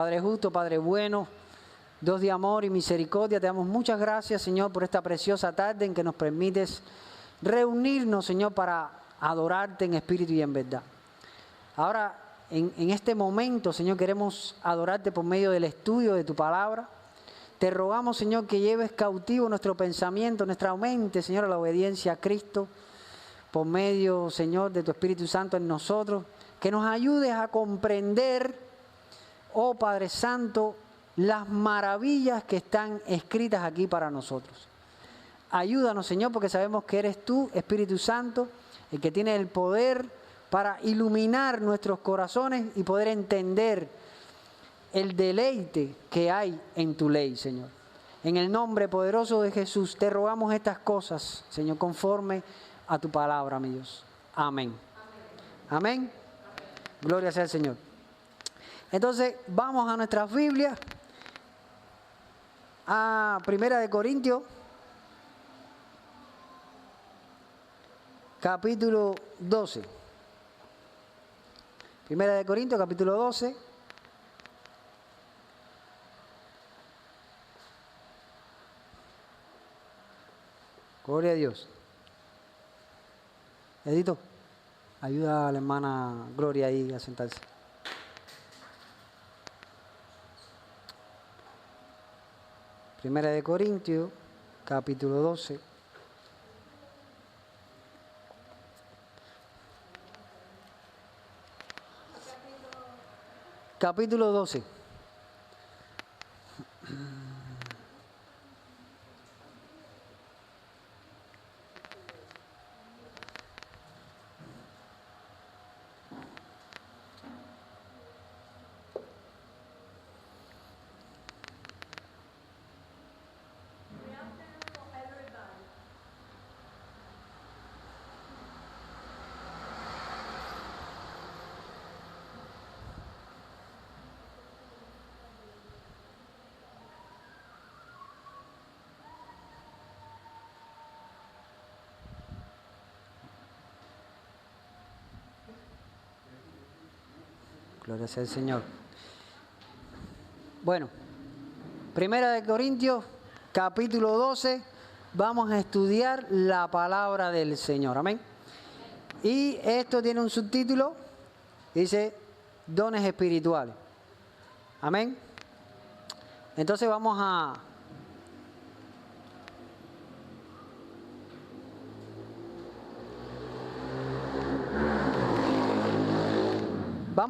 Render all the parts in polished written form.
Padre justo, Padre bueno, Dios de amor y misericordia, te damos muchas gracias, Señor, por esta preciosa tarde en que nos permites reunirnos, Señor, para adorarte en espíritu y en verdad. Ahora, en este momento, Señor, queremos adorarte por medio del estudio de tu palabra. Te rogamos, Señor, que lleves cautivo nuestro pensamiento, nuestra mente, Señor, a la obediencia a Cristo, por medio, Señor, de tu Espíritu Santo en nosotros, que nos ayudes a comprender, oh Padre Santo, las maravillas que están escritas aquí para nosotros. Ayúdanos, Señor, porque sabemos que eres tú, Espíritu Santo, el que tiene el poder para iluminar nuestros corazones y poder entender el deleite que hay en tu ley, Señor. En el nombre poderoso de Jesús te rogamos estas cosas, Señor, conforme a tu palabra, mi Dios. Amén. Amén. Amén. Gloria sea al Señor. Entonces, vamos a nuestras Biblias, a 1 Corintios, capítulo 12. 1 Corintios, capítulo 12. Gloria a Dios. Edito, ayuda a la hermana Gloria ahí a sentarse. Primera de Corintios, capítulo 12. Capítulo 12. Gloria sea al Señor. Bueno, Primera de Corintios, capítulo 12, vamos a estudiar la palabra del Señor. Amén. Y esto tiene un subtítulo, dice, dones espirituales. Amén. Entonces vamos a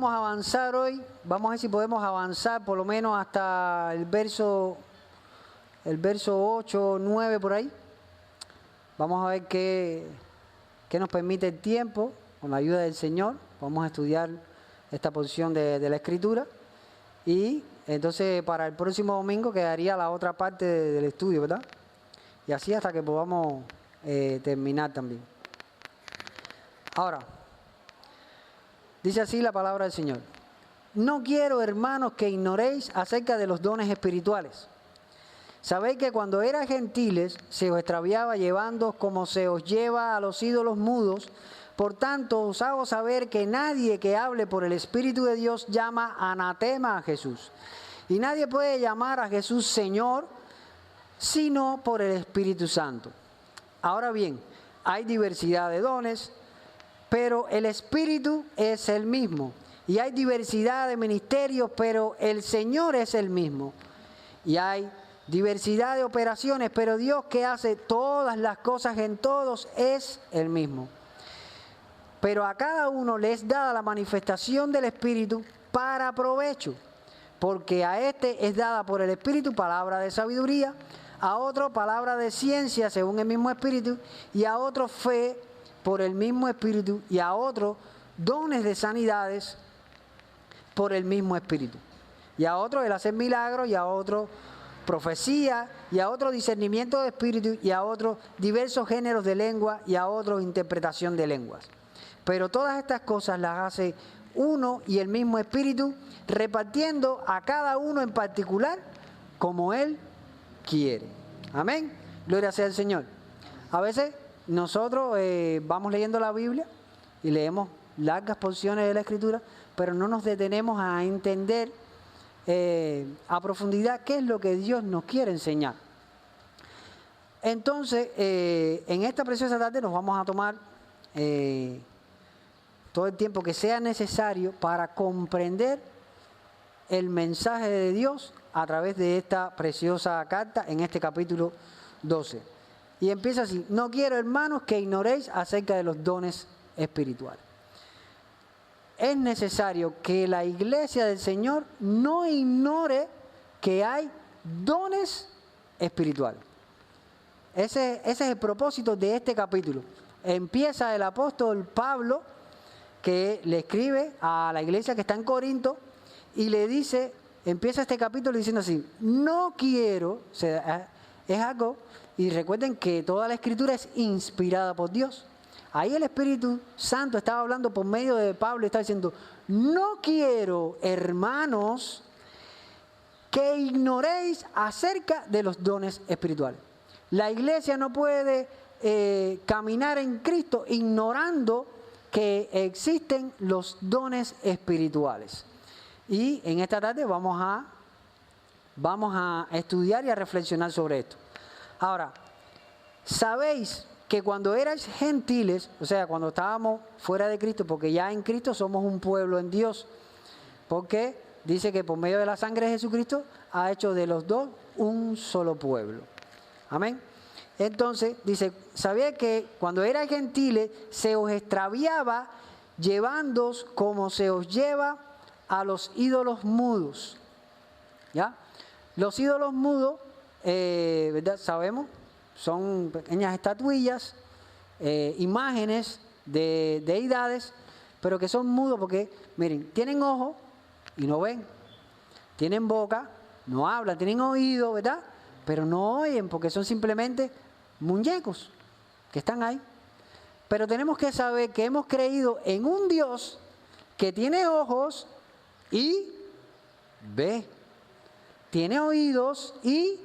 avanzar hoy, vamos a ver si podemos avanzar por lo menos hasta el verso 8, 9 por ahí. Vamos a ver qué nos permite el tiempo, con la ayuda del Señor. Vamos a estudiar esta porción de la Escritura. Y entonces para el próximo domingo quedaría la otra parte del estudio, ¿verdad? Y así hasta que podamos terminar también. Ahora, dice así la palabra del Señor. No quiero, hermanos, que ignoréis acerca de los dones espirituales. Sabéis que cuando erais gentiles se os extraviaba llevándoos como se os lleva a los ídolos mudos. Por tanto, os hago saber que nadie que hable por el Espíritu de Dios llama anatema a Jesús. Y nadie puede llamar a Jesús Señor sino por el Espíritu Santo. Ahora bien, hay diversidad de dones, pero el Espíritu es el mismo. Y hay diversidad de ministerios, pero el Señor es el mismo. Y hay diversidad de operaciones, pero Dios que hace todas las cosas en todos es el mismo. Pero a cada uno le es dada la manifestación del Espíritu para provecho. Porque a este es dada por el Espíritu palabra de sabiduría, a otro palabra de ciencia según el mismo Espíritu, y a otro fe por el mismo Espíritu, y a otro dones de sanidades por el mismo Espíritu, y a otro el hacer milagros, y a otro profecía, y a otro discernimiento de espíritu, y a otro diversos géneros de lengua, y a otro interpretación de lenguas. Pero todas estas cosas las hace uno y el mismo Espíritu, repartiendo a cada uno en particular como Él quiere. Amén. Gloria sea al Señor. A veces nosotros vamos leyendo la Biblia y leemos largas porciones de la Escritura, pero no nos detenemos a entender a profundidad qué es lo que Dios nos quiere enseñar. Entonces, en esta preciosa tarde nos vamos a tomar todo el tiempo que sea necesario para comprender el mensaje de Dios a través de esta preciosa carta en este capítulo 12. Y empieza así: no quiero, hermanos, que ignoréis acerca de los dones espirituales. Es necesario que la iglesia del Señor no ignore que hay dones espirituales. Ese es el propósito de este capítulo. Empieza el apóstol Pablo, que le escribe a la iglesia que está en Corinto, y le dice, empieza este capítulo diciendo así: no quiero, o sea, es algo, y recuerden que toda la escritura es inspirada por Dios. Ahí el Espíritu Santo estaba hablando por medio de Pablo y está diciendo: no quiero, hermanos, que ignoréis acerca de los dones espirituales. La iglesia no puede caminar en Cristo ignorando que existen los dones espirituales. Y en esta tarde vamos a estudiar y a reflexionar sobre esto. Ahora, sabéis que cuando erais gentiles, o sea, cuando estábamos fuera de Cristo, porque ya en Cristo somos un pueblo en Dios, porque dice que por medio de la sangre de Jesucristo ha hecho de los dos un solo pueblo. Amén. Entonces, dice, sabía que cuando erais gentiles se os extraviaba llevándoos como se os lleva a los ídolos mudos. ¿Ya? Los ídolos mudos, ¿verdad? Sabemos, son pequeñas estatuillas, imágenes de deidades, pero que son mudos porque, miren, tienen ojos y no ven, tienen boca, no hablan, tienen oído, ¿verdad? Pero no oyen porque son simplemente muñecos que están ahí. Pero tenemos que saber que hemos creído en un Dios que tiene ojos y ve, tiene oídos y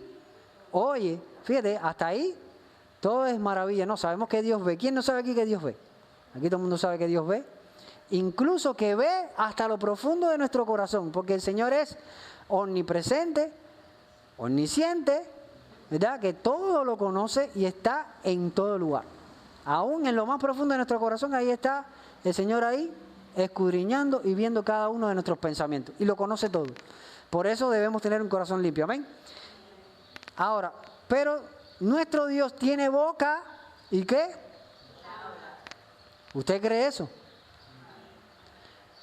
oye. Fíjate, hasta ahí todo es maravilla. No, sabemos que Dios ve. ¿Quién no sabe aquí que Dios ve? Aquí todo el mundo sabe que Dios ve. Incluso que ve hasta lo profundo de nuestro corazón, porque el Señor es omnipresente, omnisciente, ¿verdad? Que todo lo conoce y está en todo lugar. Aún en lo más profundo de nuestro corazón, ahí está el Señor ahí, escudriñando y viendo cada uno de nuestros pensamientos. Y lo conoce todo. Por eso debemos tener un corazón limpio. Amén. Ahora, pero nuestro Dios tiene boca ¿y qué? ¿Usted cree eso?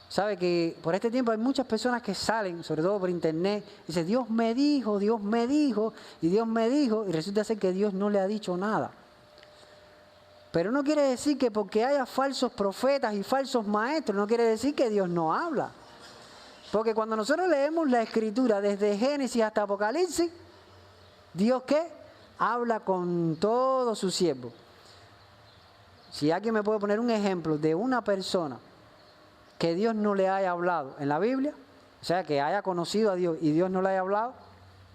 Sabe que por este tiempo hay muchas personas que salen, sobre todo por internet, y dicen: Dios me dijo, y Dios me dijo, y resulta ser que Dios no le ha dicho nada. Pero no quiere decir que porque haya falsos profetas y falsos maestros, no quiere decir que Dios no habla. Porque cuando nosotros leemos la Escritura desde Génesis hasta Apocalipsis, ¿Dios qué? Habla con todo su siervo. Si alguien me puede poner un ejemplo de una persona que Dios no le haya hablado en la Biblia, o sea, que haya conocido a Dios y Dios no le haya hablado,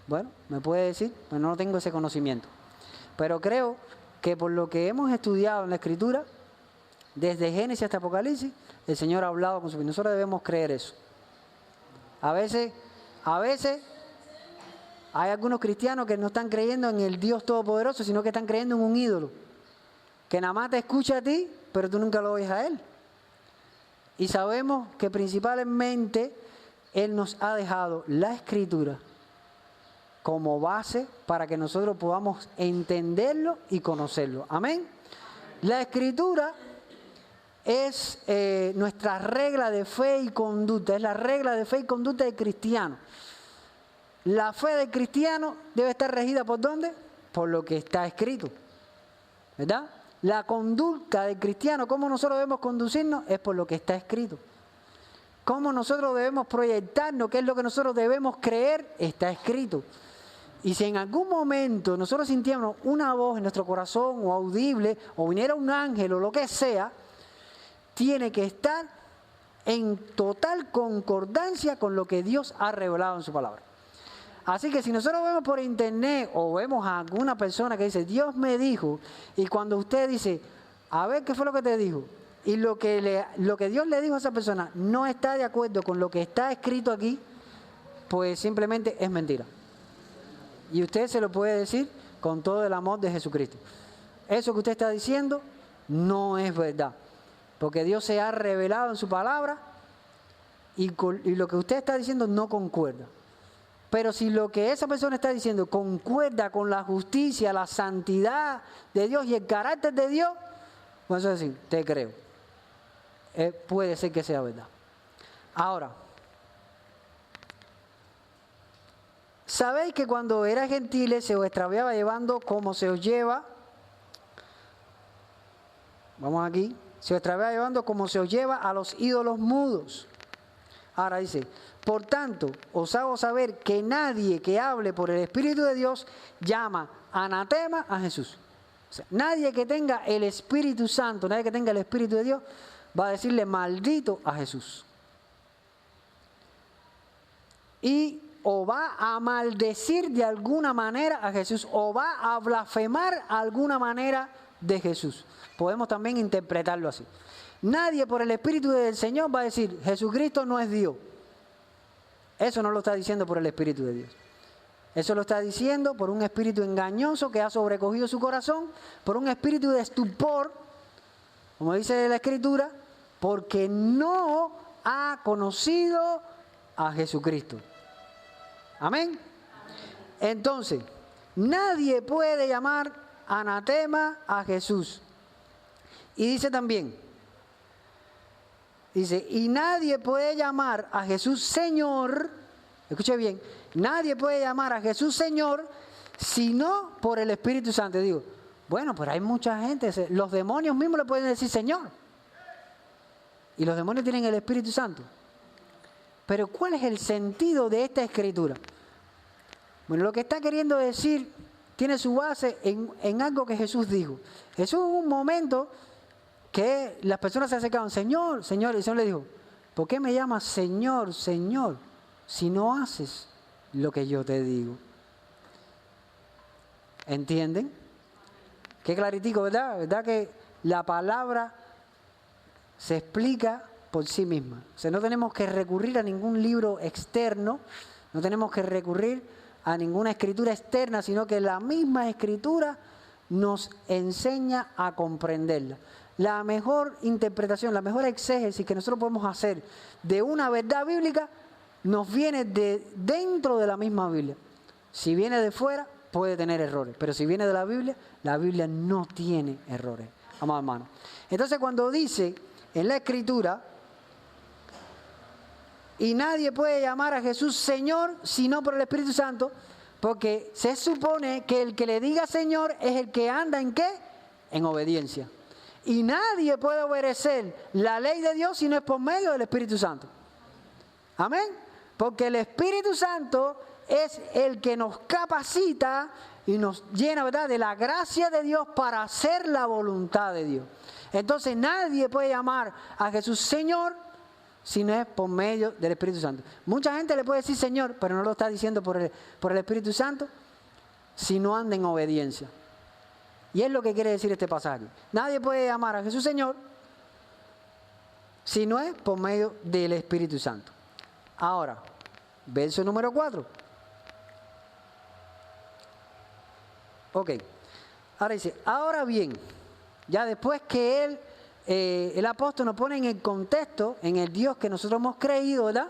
bueno, me puede decir, pero no tengo ese conocimiento. Pero creo que por lo que hemos estudiado en la Escritura, desde Génesis hasta Apocalipsis, el Señor ha hablado con su vida. Nosotros debemos creer eso. A veces hay algunos cristianos que no están creyendo en el Dios Todopoderoso, sino que están creyendo en un ídolo, que nada más te escucha a ti, pero tú nunca lo oyes a Él. Y sabemos que principalmente Él nos ha dejado la Escritura como base para que nosotros podamos entenderlo y conocerlo. Amén. La Escritura es nuestra regla de fe y conducta, es la regla de fe y conducta del cristiano. La fe del cristiano debe estar regida ¿por dónde? Por lo que está escrito, ¿verdad? La conducta del cristiano, cómo nosotros debemos conducirnos, es por lo que está escrito. Cómo nosotros debemos proyectarnos, qué es lo que nosotros debemos creer, está escrito. Y si en algún momento nosotros sintiéramos una voz en nuestro corazón o audible, o viniera un ángel o lo que sea, tiene que estar en total concordancia con lo que Dios ha revelado en su palabra. Así que si nosotros vemos por internet o vemos a alguna persona que dice: Dios me dijo, y cuando usted dice: a ver, ¿qué fue lo que te dijo? Y lo que Dios le dijo a esa persona no está de acuerdo con lo que está escrito aquí, pues simplemente es mentira. Y usted se lo puede decir con todo el amor de Jesucristo. Eso que usted está diciendo no es verdad, porque Dios se ha revelado en su palabra y lo que usted está diciendo no concuerda. Pero si lo que esa persona está diciendo concuerda con la justicia, la santidad de Dios y el carácter de Dios, vamos a decir, te creo. Puede ser que sea verdad. Ahora, sabéis que cuando erais gentiles se os extraviaba llevando como se os lleva. Vamos aquí. Se os extraviaba llevando como se os lleva a los ídolos mudos. Ahora dice, por tanto, os hago saber que nadie que hable por el Espíritu de Dios llama anatema a Jesús. O sea, nadie que tenga el Espíritu Santo, nadie que tenga el Espíritu de Dios, va a decirle maldito a Jesús. Y o va a maldecir de alguna manera a Jesús, o va a blasfemar alguna manera de Jesús. Podemos también interpretarlo así. Nadie por el Espíritu del Señor va a decir, Jesucristo no es Dios. Eso no lo está diciendo por el Espíritu de Dios. Eso lo está diciendo por un espíritu engañoso que ha sobrecogido su corazón, por un espíritu de estupor, como dice la Escritura, porque no ha conocido a Jesucristo. Amén. Entonces, nadie puede llamar anatema a Jesús. Y dice también, y nadie puede llamar a Jesús Señor, escuche bien, nadie puede llamar a Jesús Señor sino por el Espíritu Santo. Digo, bueno, pero hay mucha gente, los demonios mismos le pueden decir Señor. Y los demonios tienen el Espíritu Santo. Pero ¿cuál es el sentido de esta escritura? Bueno, lo que está queriendo decir tiene su base en algo que Jesús dijo. Jesús hubo un momento que las personas se acercaban, Señor, Señor, y el Señor le dijo, ¿por qué me llamas Señor, Señor, si no haces lo que yo te digo? ¿Entienden? Qué claritico, ¿verdad? ¿Verdad que la palabra se explica por sí misma? O sea, no tenemos que recurrir a ningún libro externo, no tenemos que recurrir a ninguna escritura externa, sino que la misma escritura nos enseña a comprenderla. La mejor interpretación, la mejor exégesis que nosotros podemos hacer de una verdad bíblica nos viene de dentro de la misma Biblia. Si viene de fuera, puede tener errores, pero si viene de la Biblia no tiene errores, amados hermanos. Entonces, cuando dice en la Escritura, y nadie puede llamar a Jesús Señor sino por el Espíritu Santo, porque se supone que el que le diga Señor es el que anda ¿en qué? En obediencia. Y nadie puede obedecer la ley de Dios si no es por medio del Espíritu Santo. Amén. Porque el Espíritu Santo es el que nos capacita y nos llena, ¿verdad?, de la gracia de Dios para hacer la voluntad de Dios. Entonces nadie puede llamar a Jesús Señor si no es por medio del Espíritu Santo. Mucha gente le puede decir Señor, pero no lo está diciendo por el Espíritu Santo, si no anda en obediencia. Y es lo que quiere decir este pasaje. Nadie puede llamar a Jesús Señor si no es por medio del Espíritu Santo. Ahora, verso número 4. Ok. Ahora dice, ahora bien, ya después que el apóstol nos pone en el contexto, en el Dios que nosotros hemos creído, ¿verdad?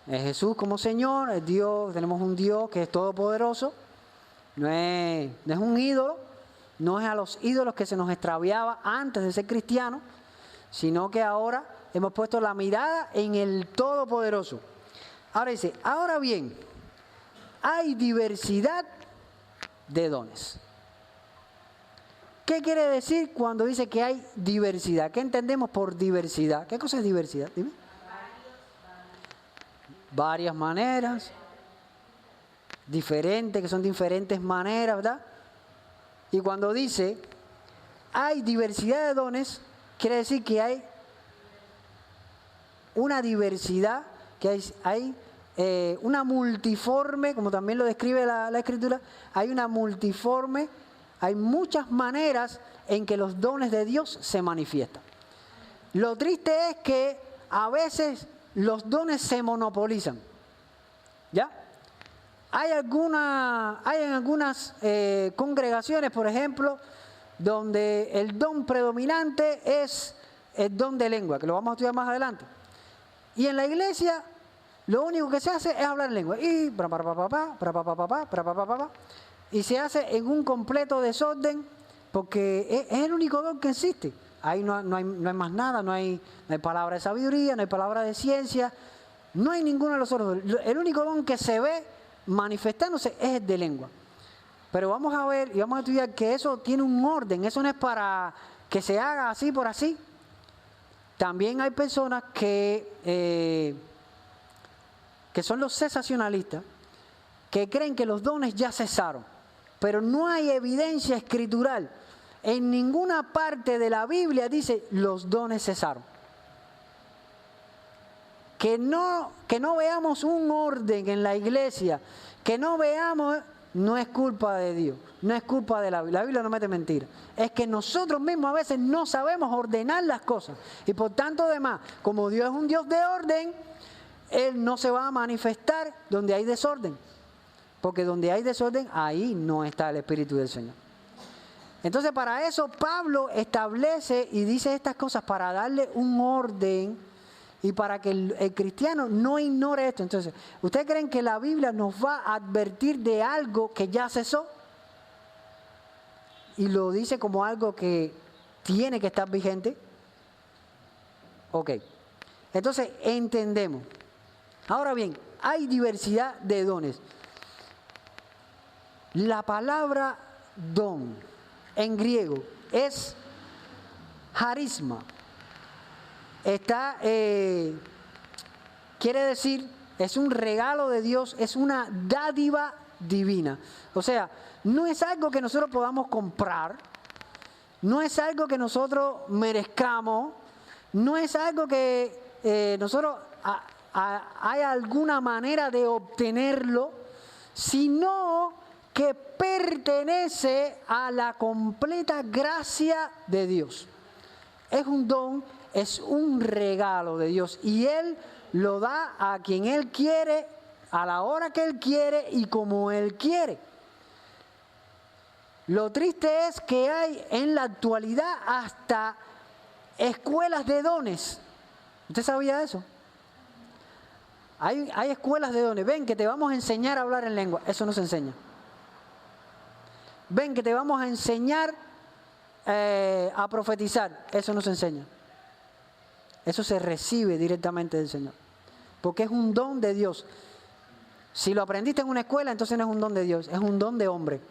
Es Jesús como Señor, es Dios, tenemos un Dios que es todopoderoso. No es un ídolo, no es a los ídolos que se nos extraviaba antes de ser cristianos, sino que ahora hemos puesto la mirada en el Todopoderoso. Ahora dice, ahora bien, hay diversidad de dones. ¿Qué quiere decir cuando dice que hay diversidad? ¿Qué entendemos por diversidad? ¿Qué cosa es diversidad? Dime. Varias maneras. Diferentes, que son diferentes maneras, ¿verdad? Y cuando dice hay diversidad de dones, quiere decir que hay una diversidad, que hay una multiforme, como también lo describe la Escritura, hay una multiforme, hay muchas maneras en que los dones de Dios se manifiestan. Lo triste es que a veces los dones se monopolizan. ¿Ya? Hay en algunas congregaciones, por ejemplo, donde el don predominante es el don de lengua, que lo vamos a estudiar más adelante. Y en la iglesia, lo único que se hace es hablar lengua. Y y se hace en un completo desorden, porque es el único don que existe. Ahí no hay más nada, no hay palabra de sabiduría, no hay palabra de ciencia, no hay ninguno de los otros. El único don que se ve manifestándose es el de lengua. Pero vamos a ver y vamos a estudiar que eso tiene un orden, eso no es para que se haga así por así. También hay personas que son los cesacionalistas, que creen que los dones ya cesaron, pero no hay evidencia escritural. En ninguna parte de la Biblia dice los dones cesaron. Que no veamos un orden en la iglesia, que no veamos, no es culpa de Dios, no es culpa de la Biblia. La Biblia no mete mentira. Es que nosotros mismos a veces no sabemos ordenar las cosas. Y por tanto, además, como Dios es un Dios de orden, Él no se va a manifestar donde hay desorden. Porque donde hay desorden, ahí no está el Espíritu del Señor. Entonces, para eso Pablo establece y dice estas cosas para darle un orden y para que el cristiano no ignore esto. Entonces, ¿ustedes creen que la Biblia nos va a advertir de algo que ya cesó? Y lo dice como algo que tiene que estar vigente. Ok. Entonces, entendemos. Ahora bien, hay diversidad de dones. La palabra don en griego es charisma. Quiere decir, es un regalo de Dios, es una dádiva divina. O sea, no es algo que nosotros podamos comprar, no es algo que nosotros merezcamos, no es algo que nosotros hay alguna manera de obtenerlo, sino que pertenece a la completa gracia de Dios. Es un don, es un regalo de Dios y Él lo da a quien Él quiere, a la hora que Él quiere y como Él quiere. Lo triste es que hay en la actualidad hasta escuelas de dones. ¿Usted sabía eso? Hay escuelas de dones. Ven que te vamos a enseñar a hablar en lengua. Eso no se enseña. Ven que te vamos a enseñar a profetizar. Eso no se enseña. Eso se recibe directamente del Señor. Porque es un don de Dios. Si lo aprendiste en una escuela, entonces no es un don de Dios, es un don de hombre.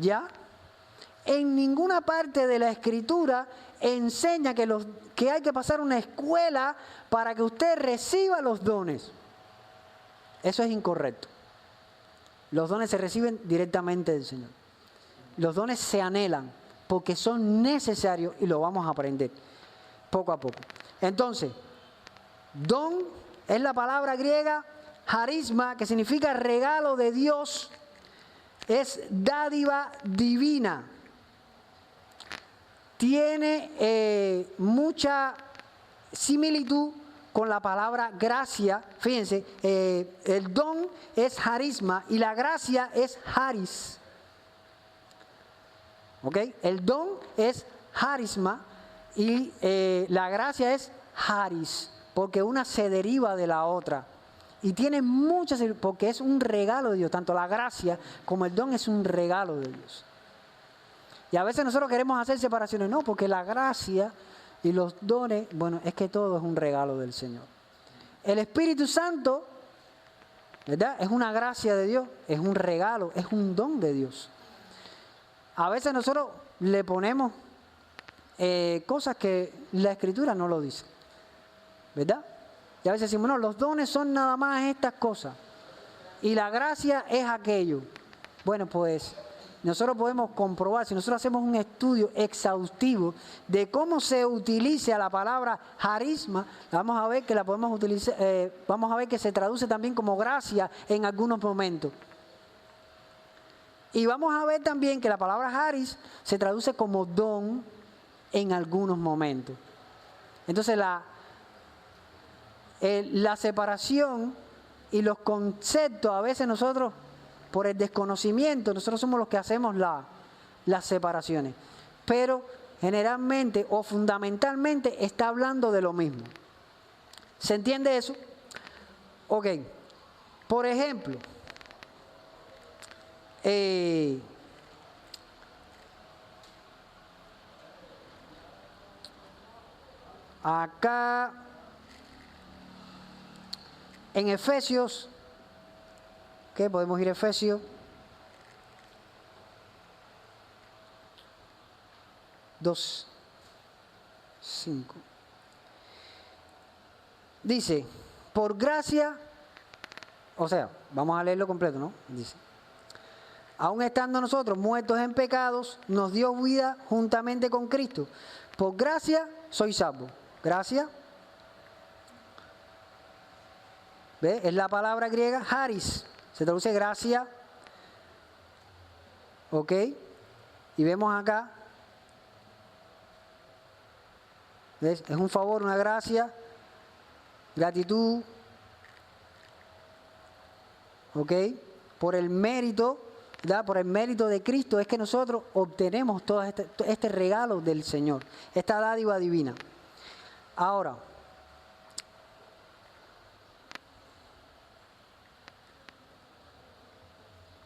¿Ya? En ninguna parte de la Escritura enseña que hay que pasar una escuela para que usted reciba los dones. Eso es incorrecto. Los dones se reciben directamente del Señor. Los dones se anhelan porque son necesarios y lo vamos a aprender poco a poco. Entonces, don es la palabra griega charisma, que significa regalo de Dios, es dádiva divina. Tiene mucha similitud con la palabra gracia. Fíjense, el don es charisma y la gracia es charis. ¿Ok? El don es charisma y la gracia es charis, porque una se deriva de la otra. Y tiene muchas, porque es un regalo de Dios. Tanto la gracia como el don es un regalo de Dios. Y a veces nosotros queremos hacer separaciones. No, porque la gracia y los dones, bueno, es que todo es un regalo del Señor. El Espíritu Santo, ¿verdad? Es una gracia de Dios, es un regalo, es un don de Dios. A veces nosotros le ponemos cosas que la Escritura no lo dice, ¿verdad? Y a veces decimos, no, los dones son nada más estas cosas y la gracia es aquello. Bueno, pues nosotros podemos comprobar, si nosotros hacemos un estudio exhaustivo de cómo se utiliza la palabra charisma, vamos a ver que la podemos utilizar, vamos a ver que se traduce también como gracia en algunos momentos. Y vamos a ver también que la palabra charis se traduce como don en algunos momentos. Entonces la separación y los conceptos, a veces nosotros, por el desconocimiento, nosotros somos los que hacemos las separaciones. Pero generalmente o fundamentalmente está hablando de lo mismo. ¿Se entiende eso? Ok. Por ejemplo, acá en Efesios, ¿qué? Podemos ir a Efesios 2:5. Dice, por gracia, o sea, vamos a leerlo completo, ¿no? Dice, aun estando nosotros muertos en pecados, nos dio vida juntamente con Cristo. Por gracia soy salvo. Gracia, ¿ve? Es la palabra griega haris, se traduce gracia, ¿ok? Y vemos acá, ¿ves? Es un favor, una gracia, gratitud, ¿ok? Por el mérito, ¿verdad? Por el mérito de Cristo es que nosotros obtenemos todo este regalo del Señor, esta dádiva divina. Ahora,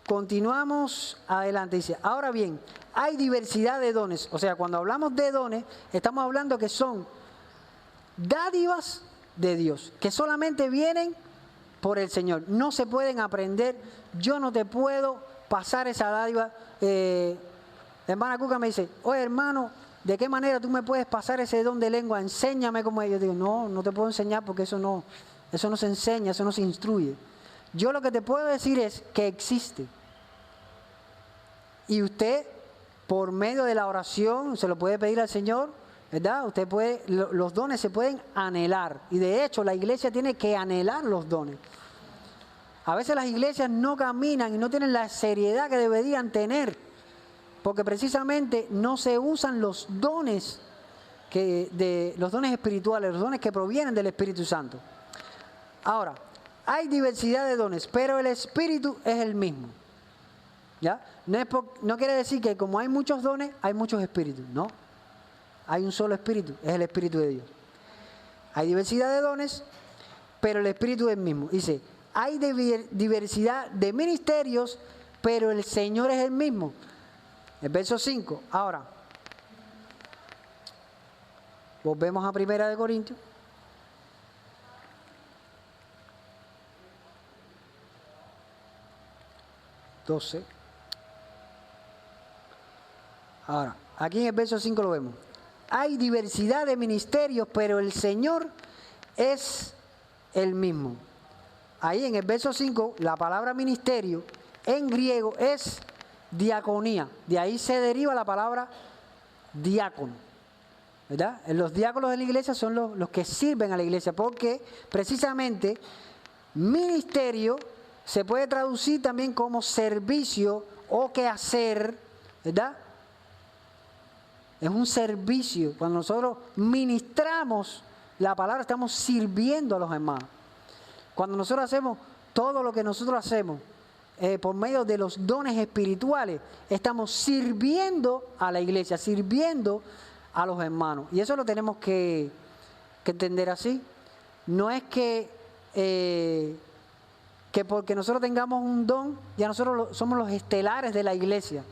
continuamos adelante. Dice, ahora bien, hay diversidad de dones. O sea, cuando hablamos de dones, estamos hablando que son dádivas de Dios, que solamente vienen por el Señor. No se pueden aprender. Yo no te puedo pasar esa dádiva. La hermana Cuca me dice, oye hermano, ¿de qué manera tú me puedes pasar ese don de lengua? Enséñame cómo es. Yo digo, no te puedo enseñar porque eso no se enseña, eso no se instruye. Yo lo que te puedo decir es que existe. Y usted, por medio de la oración, se lo puede pedir al Señor, ¿verdad? Usted puede, los dones se pueden anhelar. Y de hecho, la iglesia tiene que anhelar los dones. A veces las iglesias no caminan y no tienen la seriedad que deberían tener, porque precisamente no se usan los dones los dones espirituales, los dones que provienen del Espíritu Santo. Ahora, hay diversidad de dones, pero el Espíritu es el mismo. ¿Ya? No quiere decir que como hay muchos dones, hay muchos espíritus. No. Hay un solo espíritu, es el Espíritu de Dios. Hay diversidad de dones, pero el Espíritu es el mismo. Dice, hay diversidad de ministerios, pero el Señor es el mismo. El verso 5. Ahora, volvemos a 1 Corintios. Ahora, aquí en el verso 5 lo vemos. Hay diversidad de ministerios, pero el Señor es el mismo. Ahí en el verso 5, la palabra ministerio en griego es diaconía. De ahí se deriva la palabra diácono. ¿Verdad? Los diáconos de la iglesia son los que sirven a la iglesia, porque precisamente ministerio se puede traducir también como servicio o quehacer, ¿verdad? Es un servicio. Cuando nosotros ministramos la palabra, estamos sirviendo a los hermanos. Cuando nosotros hacemos todo lo que nosotros hacemos por medio de los dones espirituales, estamos sirviendo a la iglesia, sirviendo a los hermanos. Y eso lo tenemos que entender así. No es que porque nosotros tengamos un don, ya nosotros somos los estelares de la iglesia.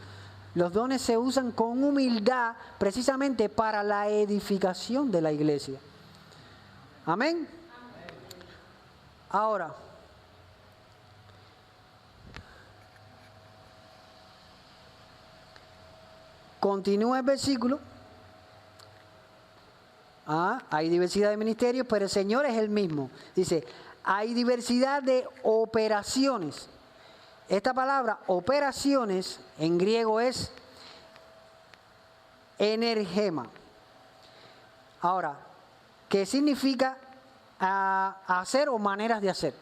Los dones se usan con humildad precisamente para la edificación de la iglesia. Amén. Ahora, continúa el versículo. Hay diversidad de ministerios, pero el Señor es el mismo. Dice, hay diversidad de operaciones. Esta palabra, operaciones, en griego es energema. Ahora, ¿qué significa hacer o maneras de hacer?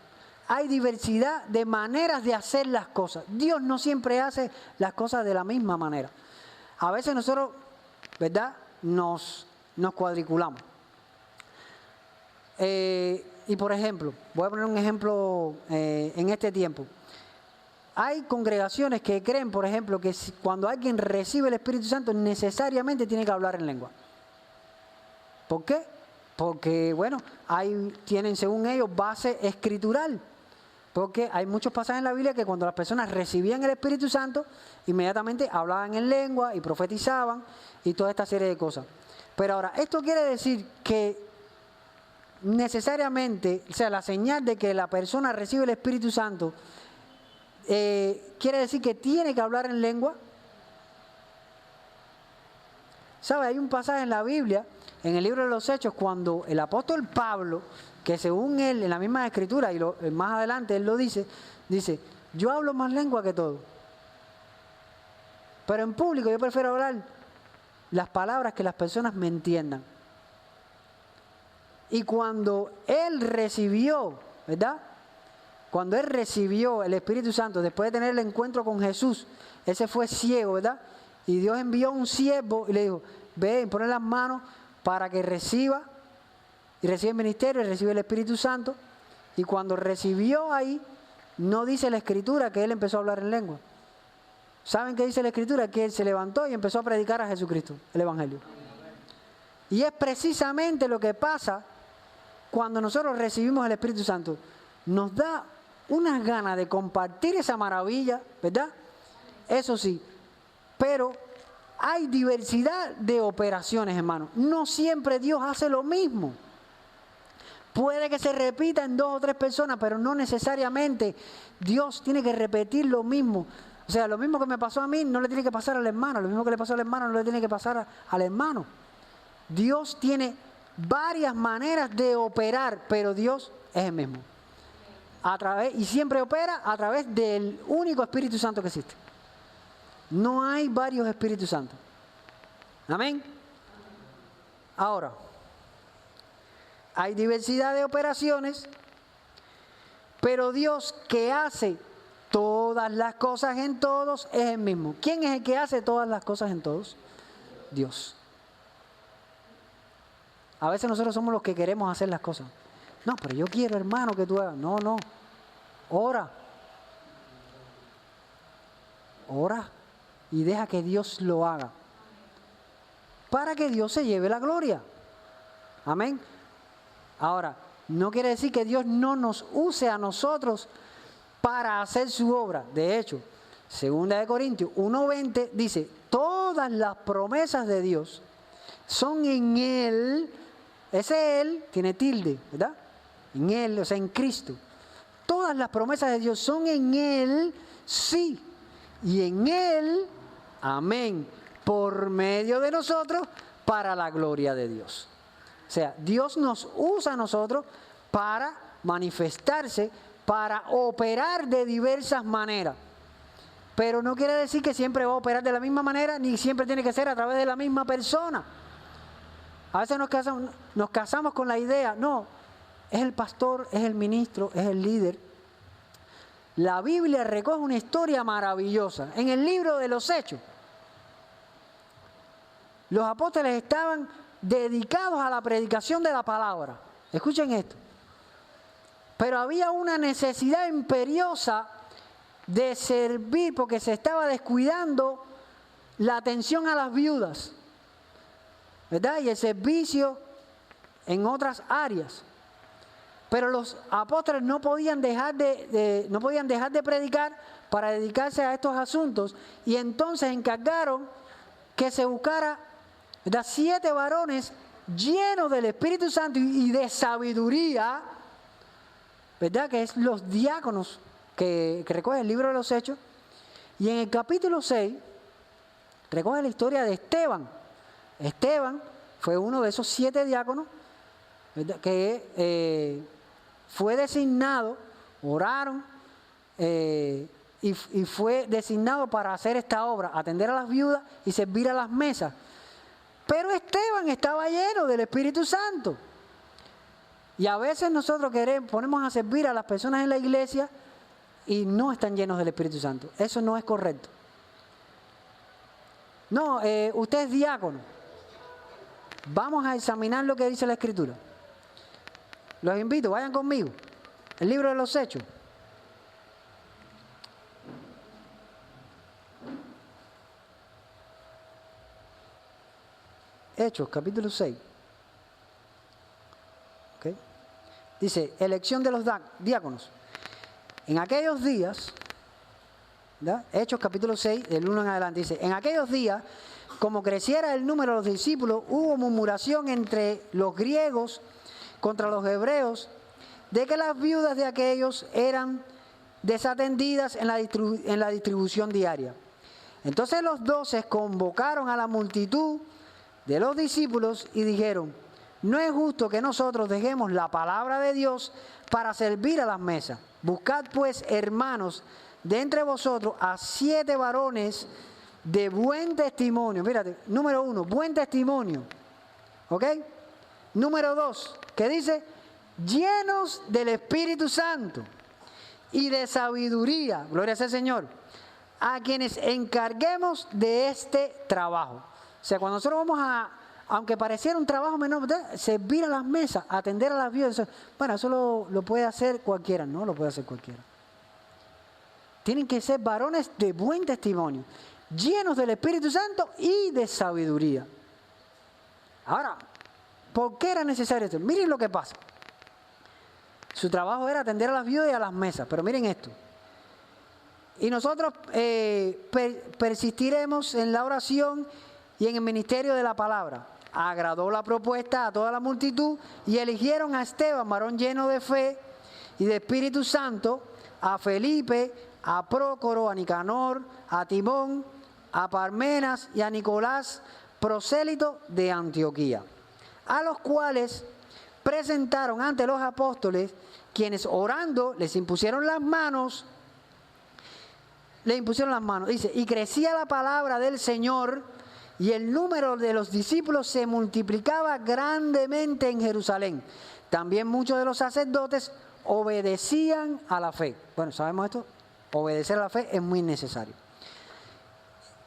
Hay diversidad de maneras de hacer las cosas. Dios no siempre hace las cosas de la misma manera. A veces nosotros, ¿verdad?, nos cuadriculamos. y por ejemplo, voy a poner un ejemplo en este tiempo. Hay congregaciones que creen, por ejemplo, que cuando alguien recibe el Espíritu Santo necesariamente tiene que hablar en lengua. ¿Por qué? Porque, bueno, tienen según ellos base escritural. Porque hay muchos pasajes en la Biblia que cuando las personas recibían el Espíritu Santo, inmediatamente hablaban en lengua y profetizaban y toda esta serie de cosas. Pero ahora, esto quiere decir que necesariamente, o sea, la señal de que la persona recibe el Espíritu Santo, quiere decir que tiene que hablar en lengua. ¿Sabe? Hay un pasaje en la Biblia, en el libro de los Hechos, cuando el apóstol Pablo, que según él, en la misma escritura, y más adelante él lo dice, yo hablo más lengua que todo. Pero en público yo prefiero hablar las palabras que las personas me entiendan. Y cuando él recibió, ¿verdad? Cuando él recibió el Espíritu Santo, después de tener el encuentro con Jesús, ese fue ciego, ¿verdad? Y Dios envió un siervo y le dijo, ve y pone las manos para que reciba, y recibe el ministerio, y recibe el Espíritu Santo. Y cuando recibió ahí, no dice la Escritura que él empezó a hablar en lengua. ¿Saben qué dice la Escritura? Que él se levantó y empezó a predicar a Jesucristo, el Evangelio. Y es precisamente lo que pasa cuando nosotros recibimos el Espíritu Santo. Nos da unas ganas de compartir esa maravilla, ¿verdad? Eso sí, pero hay diversidad de operaciones, hermano. No siempre Dios hace lo mismo. Puede que se repita en 2 o 3 personas, pero no necesariamente Dios tiene que repetir lo mismo. O sea, lo mismo que me pasó a mí no le tiene que pasar al hermano. Lo mismo que le pasó al hermano no le tiene que pasar al hermano. Dios tiene varias maneras de operar, pero Dios es el mismo. Y siempre opera a través del único Espíritu Santo que existe. No hay varios Espíritus Santos. Amén. Ahora, hay diversidad de operaciones, pero Dios, que hace todas las cosas en todos, es el mismo. ¿Quién es el que hace todas las cosas en todos? Dios. A veces nosotros somos los que queremos hacer las cosas. No, pero yo quiero, hermano, que tú hagas. No. Ora. Ora y deja que Dios lo haga. Para que Dios se lleve la gloria. Amén. Ahora, no quiere decir que Dios no nos use a nosotros para hacer su obra. De hecho, 2 Corintios 1:20 dice, todas las promesas de Dios son en Él. Ese Él tiene tilde, ¿verdad? En Él, o sea, en Cristo. Todas las promesas de Dios son en Él, sí. Y en Él, amén, por medio de nosotros, para la gloria de Dios. O sea, Dios nos usa a nosotros para manifestarse, para operar de diversas maneras. Pero no quiere decir que siempre va a operar de la misma manera, ni siempre tiene que ser a través de la misma persona. A veces nos casamos con la idea, no, es el pastor, es el ministro, es el líder. La Biblia recoge una historia maravillosa. En el libro de los Hechos, los apóstoles estaban dedicados a la predicación de la palabra. Escuchen esto. Pero había una necesidad imperiosa de servir porque se estaba descuidando la atención a las viudas, ¿verdad? Y el servicio en otras áreas. Pero los apóstoles no podían dejar de predicar para dedicarse a estos asuntos, y entonces encargaron que se buscara, ¿verdad?, 7 varones llenos del Espíritu Santo y de sabiduría, ¿verdad?, que es los diáconos que recoge el libro de los Hechos. Y en el capítulo 6 recoge la historia de Esteban. Esteban fue uno de esos 7 diáconos, ¿verdad?, que fue designado, oraron, y fue designado para hacer esta obra, atender a las viudas y servir a las mesas. Pero Esteban estaba lleno del Espíritu Santo. Y a veces nosotros ponemos a servir a las personas en la iglesia y no están llenos del Espíritu Santo. Eso no es correcto. No, usted es diácono. Vamos a examinar lo que dice la Escritura. Los invito, vayan conmigo. El libro de los Hechos. Hechos, capítulo 6. ¿Okay? Dice, elección de los diáconos. En aquellos días, ¿verdad? Hechos capítulo 6, del 1 en adelante, dice, en aquellos días, como creciera el número de los discípulos, hubo murmuración entre los griegos contra los hebreos, de que las viudas de aquellos eran desatendidas en la distribución diaria. Entonces los 12 convocaron a la multitud de los discípulos y dijeron, no es justo que nosotros dejemos la palabra de Dios para servir a las mesas. Buscad pues, hermanos, de entre vosotros a 7 varones de buen testimonio. Fíjate, número 1, buen testimonio. ¿Ok? Número 2, ¿qué dice? Llenos del Espíritu Santo y de sabiduría. Gloria sea al Señor. A quienes encarguemos de este trabajo. O sea, cuando nosotros vamos a, aunque pareciera un trabajo menor, servir a las mesas, atender a las viudas, bueno, eso lo puede hacer cualquiera, no lo puede hacer cualquiera. Tienen que ser varones de buen testimonio, llenos del Espíritu Santo y de sabiduría. Ahora, ¿por qué era necesario esto? Miren lo que pasa. Su trabajo era atender a las viudas y a las mesas, pero miren esto. Y nosotros persistiremos en la oración y en el ministerio de la palabra. Agradó la propuesta a toda la multitud y eligieron a Esteban, varón lleno de fe y de Espíritu Santo, a Felipe, a Prócoro, a Nicanor, a Timón, a Parmenas y a Nicolás, prosélito de Antioquía, a los cuales presentaron ante los apóstoles, quienes orando les impusieron las manos. Dice, y crecía la palabra del Señor y el número de los discípulos se multiplicaba grandemente en Jerusalén. También muchos de los sacerdotes obedecían a la fe. Bueno, ¿sabemos esto? Obedecer a la fe es muy necesario.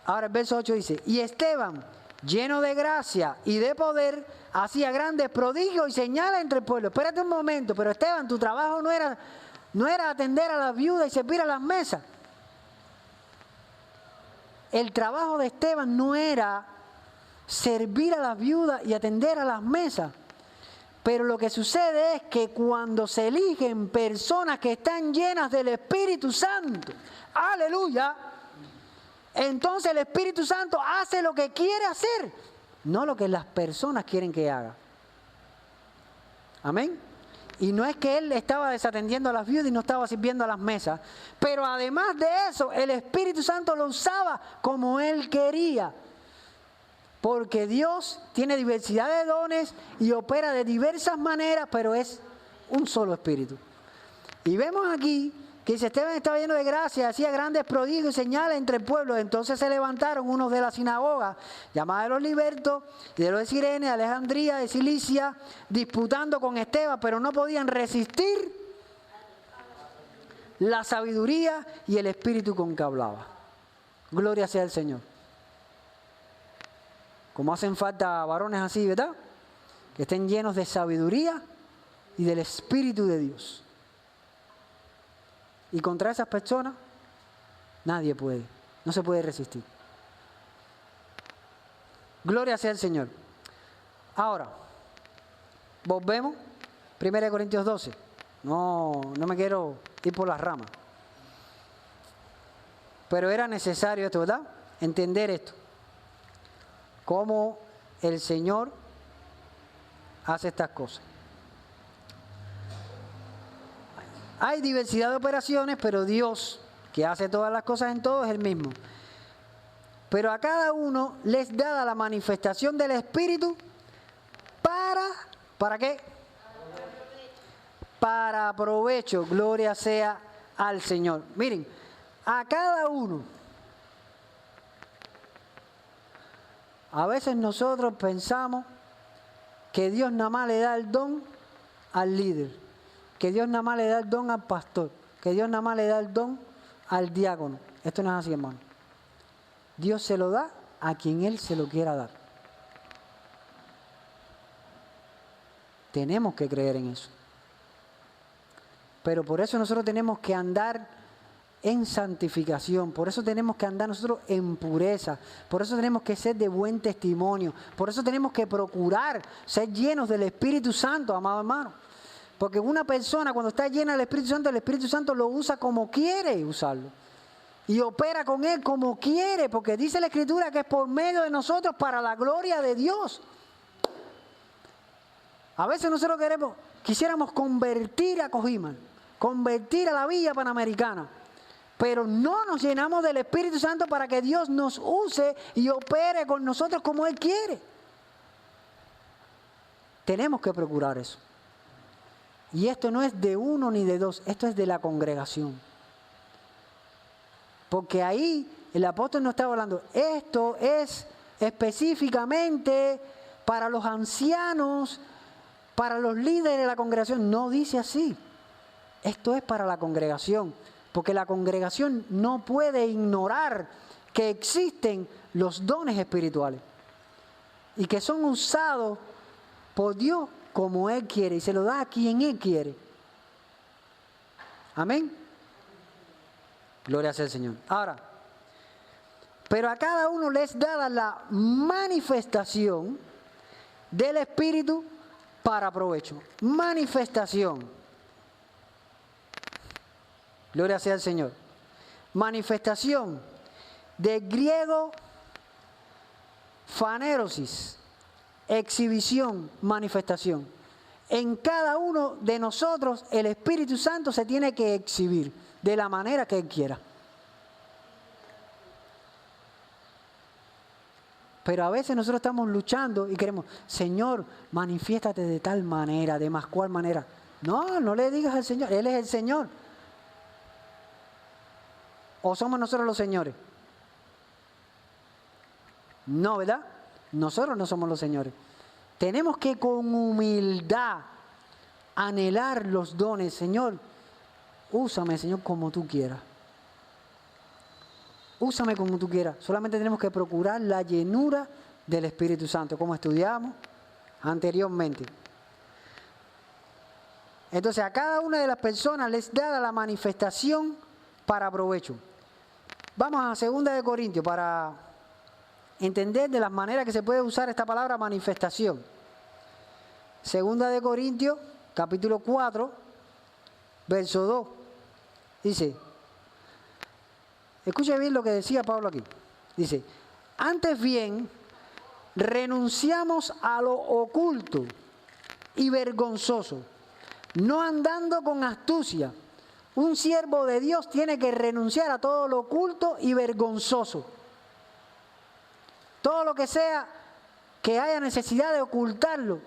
Ahora el verso 8 dice, y Esteban, lleno de gracia y de poder, hacía grandes prodigios y señales entre el pueblo. Espérate un momento, pero Esteban, tu trabajo no era atender a las viudas y servir a las mesas. El trabajo de Esteban no era servir a las viudas y atender a las mesas. Pero lo que sucede es que cuando se eligen personas que están llenas del Espíritu Santo, aleluya, entonces el Espíritu Santo hace lo que quiere hacer, no lo que las personas quieren que haga. Amén. Y no es que él estaba desatendiendo a las viudas y no estaba sirviendo a las mesas, pero además de eso, el Espíritu Santo lo usaba como él quería. Porque Dios tiene diversidad de dones y opera de diversas maneras, pero es un solo Espíritu. Y vemos aquí que dice, Esteban estaba lleno de gracia, hacía grandes prodigios y señales entre el pueblo. Entonces se levantaron unos de la sinagoga, llamada de los libertos, y de los de Cirene, de Alejandría, de Cilicia, disputando con Esteban, pero no podían resistir la sabiduría y el espíritu con que hablaba. Gloria sea al Señor. Como hacen falta varones así, ¿verdad? Que estén llenos de sabiduría y del Espíritu de Dios. Y contra esas personas, nadie puede, no se puede resistir. Gloria sea al Señor. Ahora, volvemos, 1 Corintios 12. No me quiero ir por las ramas. Pero era necesario esto, ¿verdad? Entender esto. Cómo el Señor hace estas cosas. Hay diversidad de operaciones, pero Dios, que hace todas las cosas en todo, es el mismo. Pero a cada uno les da la manifestación del Espíritu ¿para qué? Para provecho, gloria sea al Señor. Miren, a cada uno. A veces nosotros pensamos que Dios nada más le da el don al líder, que Dios nada más le da el don al pastor, que Dios nada más le da el don al diácono. Esto no es así, hermano. Dios se lo da a quien Él se lo quiera dar. Tenemos que creer en eso. Pero por eso nosotros tenemos que andar en santificación, por eso tenemos que andar nosotros en pureza, por eso tenemos que ser de buen testimonio, por eso tenemos que procurar ser llenos del Espíritu Santo, amado hermano. Porque una persona cuando está llena del Espíritu Santo, el Espíritu Santo lo usa como quiere usarlo. Y opera con él como quiere, porque dice la Escritura que es por medio de nosotros para la gloria de Dios. A veces nosotros quisiéramos convertir a Cojima, convertir a la Villa Panamericana, pero no nos llenamos del Espíritu Santo para que Dios nos use y opere con nosotros como Él quiere. Tenemos que procurar eso. Y esto no es de uno ni de dos, esto es de la congregación. Porque ahí el apóstol no estaba hablando, esto es específicamente para los ancianos, para los líderes de la congregación. No dice así. Esto es para la congregación. Porque la congregación no puede ignorar que existen los dones espirituales. Y que son usados por Dios como Él quiere. Y se lo da a quien Él quiere. Amén. Gloria sea al Señor. Ahora, pero a cada uno les es dada la manifestación del Espíritu para provecho. Manifestación. Gloria sea al Señor. Manifestación. De griego, fanerosis. Exhibición, manifestación. En cada uno de nosotros el Espíritu Santo se tiene que exhibir de la manera que Él quiera. Pero a veces nosotros estamos luchando y queremos, Señor, manifiéstate de tal manera, de más cual manera. No, no le digas al Señor, Él es el Señor. ¿O somos nosotros los señores? No, ¿verdad? Nosotros no somos los señores. Tenemos que con humildad anhelar los dones. Señor, úsame, Señor, como tú quieras. Úsame como tú quieras. Solamente tenemos que procurar la llenura del Espíritu Santo, como estudiamos anteriormente. Entonces, a cada una de las personas les da la manifestación para provecho. Vamos a 2 de Corintios para entender de las maneras que se puede usar esta palabra manifestación. 2 de Corintios, capítulo 4, verso 2. Dice, escuche bien lo que decía Pablo aquí. Dice, antes bien, renunciamos a lo oculto y vergonzoso, no andando con astucia. Un siervo de Dios tiene que renunciar a todo lo oculto y vergonzoso. Todo lo que sea que haya necesidad de ocultarlo